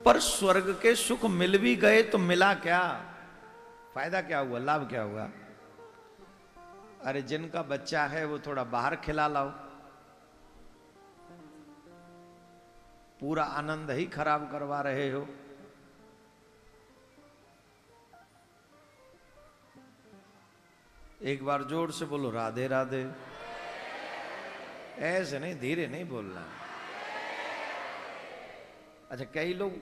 पर स्वर्ग के सुख मिल भी गए तो मिला क्या, फायदा क्या हुआ, लाभ क्या हुआ? अरे जिनका बच्चा है वो थोड़ा बाहर खिला लाओ, पूरा आनंद ही खराब करवा रहे हो। एक बार जोर से बोलो राधे राधे। ऐसे नहीं, धीरे नहीं बोलना। अच्छा, कई लोग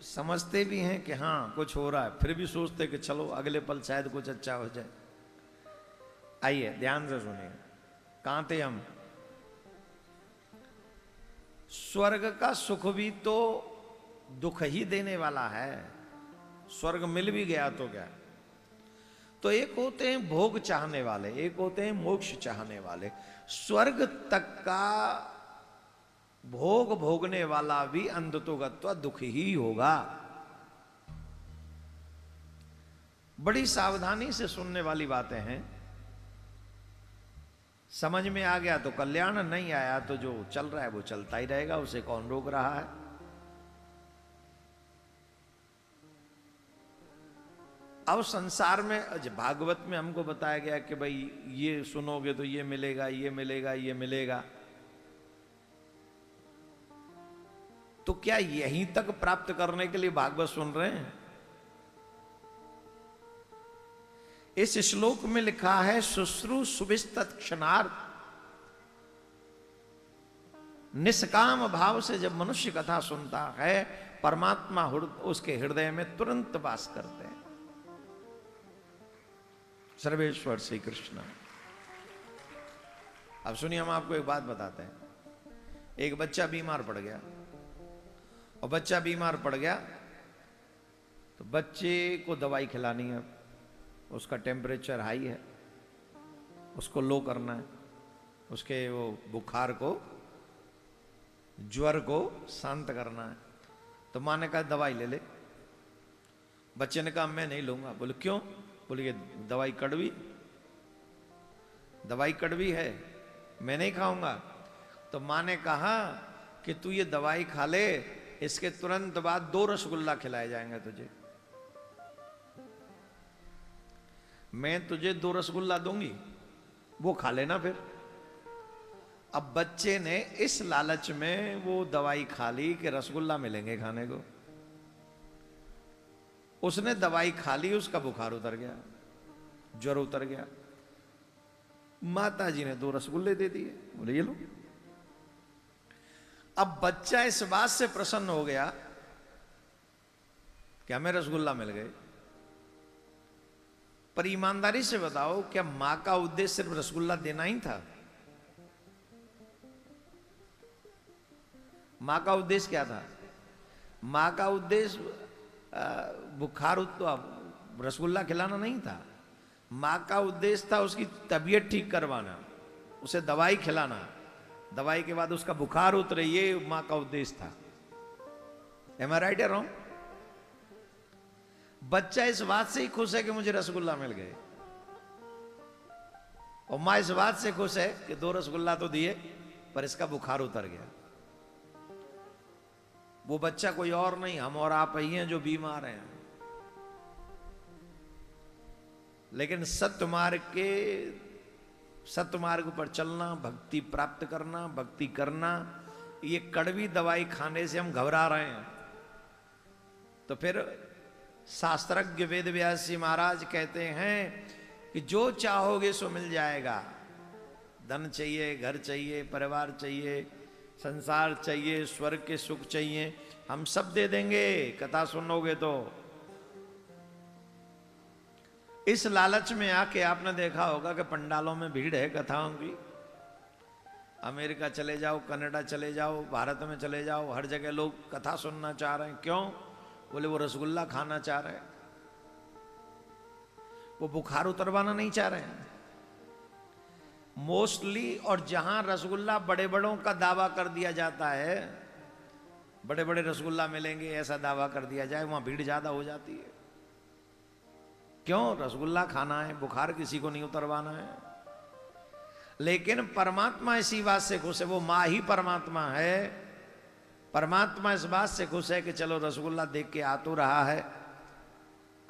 समझते भी हैं कि हाँ कुछ हो रहा है, फिर भी सोचते कि चलो अगले पल शायद कुछ अच्छा हो जाए। आइए ध्यान से सुनिए, कहां थे हम? स्वर्ग का सुख भी तो दुख ही देने वाला है। स्वर्ग मिल भी गया तो क्या? तो एक होते हैं भोग चाहने वाले, एक होते हैं मोक्ष चाहने वाले। स्वर्ग तक का भोग भोगने वाला भी अंधतोगत्वा दुख ही होगा। बड़ी सावधानी से सुनने वाली बातें हैं। समझ में आ गया तो कल्याण, नहीं आया तो जो चल रहा है वो चलता ही रहेगा, उसे कौन रोक रहा है। अब संसार में भागवत में हमको बताया गया कि भाई ये सुनोगे तो ये मिलेगा, ये मिलेगा, ये मिलेगा। तो क्या यहीं तक प्राप्त करने के लिए भागवत सुन रहे हैं? इस श्लोक में लिखा है शुश्रू सुविस्तत् क्षणार्थ। निष्काम भाव से जब मनुष्य कथा सुनता है, परमात्मा उसके हृदय में तुरंत वास करते हैं। सर्वेश्वर श्री कृष्ण। अब सुनिए, हम आपको एक बात बताते हैं। एक बच्चा बीमार पड़ गया, और बच्चा बीमार पड़ गया तो बच्चे को दवाई खिलानी है। उसका टेम्परेचर हाई है, उसको लो करना है, उसके वो बुखार को, ज्वर को शांत करना है। तो माँ ने कहा दवाई ले ले। बच्चे ने कहा मैं नहीं लूंगा। बोले क्यों? बोले ये दवाई कड़वी, दवाई कड़वी है, मैं नहीं खाऊंगा। तो माँ ने कहा कि तू ये दवाई खा ले, इसके तुरंत बाद 2 रसगुल्ला खिलाए जाएंगे तुझे। मैं तुझे 2 रसगुल्ला दूंगी, वो खा लेना फिर। अब बच्चे ने इस लालच में वो दवाई खा ली कि रसगुल्ला मिलेंगे खाने को। उसने दवाई खा ली, उसका बुखार उतर गया, ज्वर उतर गया। माता जी ने 2 रसगुल्ले दे दिए, बोले ये लो। अब बच्चा इस बात से प्रसन्न हो गया कि हमें रसगुल्ला मिल गए। पर ईमानदारी से बताओ, क्या मां का उद्देश्य सिर्फ रसगुल्ला देना ही था? मां का उद्देश्य क्या था? मां का उद्देश्य बुखार रसगुल्ला खिलाना नहीं था। मां का उद्देश्य था उसकी तबीयत ठीक करवाना, उसे दवाई खिलाना, दवाई के बाद उसका बुखार उतरे, ये मां का उद्देश्य था। एम आई राइट या रॉन्ग? बच्चा इस बात से ही खुश है कि मुझे रसगुल्ला मिल गए, और मां इस बात से खुश है कि 2 रसगुल्ला तो दिए पर इसका बुखार उतर गया। वो बच्चा कोई और नहीं, हम और आप ही हैं जो बीमार हैं। लेकिन सत्य मार्ग पर चलना, भक्ति प्राप्त करना, भक्ति करना, ये कड़वी दवाई खाने से हम घबरा रहे हैं। तो फिर शास्त्रज्ञ वेद व्यास जी महाराज कहते हैं कि जो चाहोगे सो मिल जाएगा। धन चाहिए, घर चाहिए, परिवार चाहिए, संसार चाहिए, स्वर्ग के सुख चाहिए, हम सब दे देंगे कथा सुनोगे तो। इस लालच में आके आपने देखा होगा कि पंडालों में भीड़ है कथाओं की। अमेरिका चले जाओ, कनाडा चले जाओ, भारत में चले जाओ, हर जगह लोग कथा सुनना चाह रहे हैं। क्यों? बोले वो रसगुल्ला खाना चाह रहे हैं, वो बुखार उतरवाना नहीं चाह रहे हैं मोस्टली। और जहां रसगुल्ला बड़े बड़ों का दावा कर दिया जाता है, बड़े बड़े रसगुल्ला मिलेंगे ऐसा दावा कर दिया जाए, वहां भीड़ ज्यादा हो जाती है। क्यों? रसगुल्ला खाना है, बुखार किसी को नहीं उतरवाना है। लेकिन परमात्मा इसी बात से खुश है, वो मां ही परमात्मा है परमात्मा इस बात से खुश है कि चलो रसगुल्ला देख के आ तो रहा है,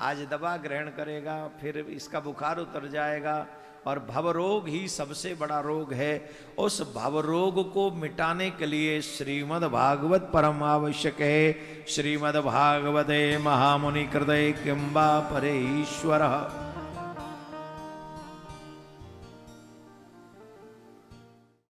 आज दवा ग्रहण करेगा, फिर इसका बुखार उतर जाएगा। और भवरोग ही सबसे बड़ा रोग है। उस भवरोग को मिटाने के लिए श्रीमद् भागवत परम आवश्यक है। श्रीमद् भागवते महामुनि कृते किंबा परे ईश्वर।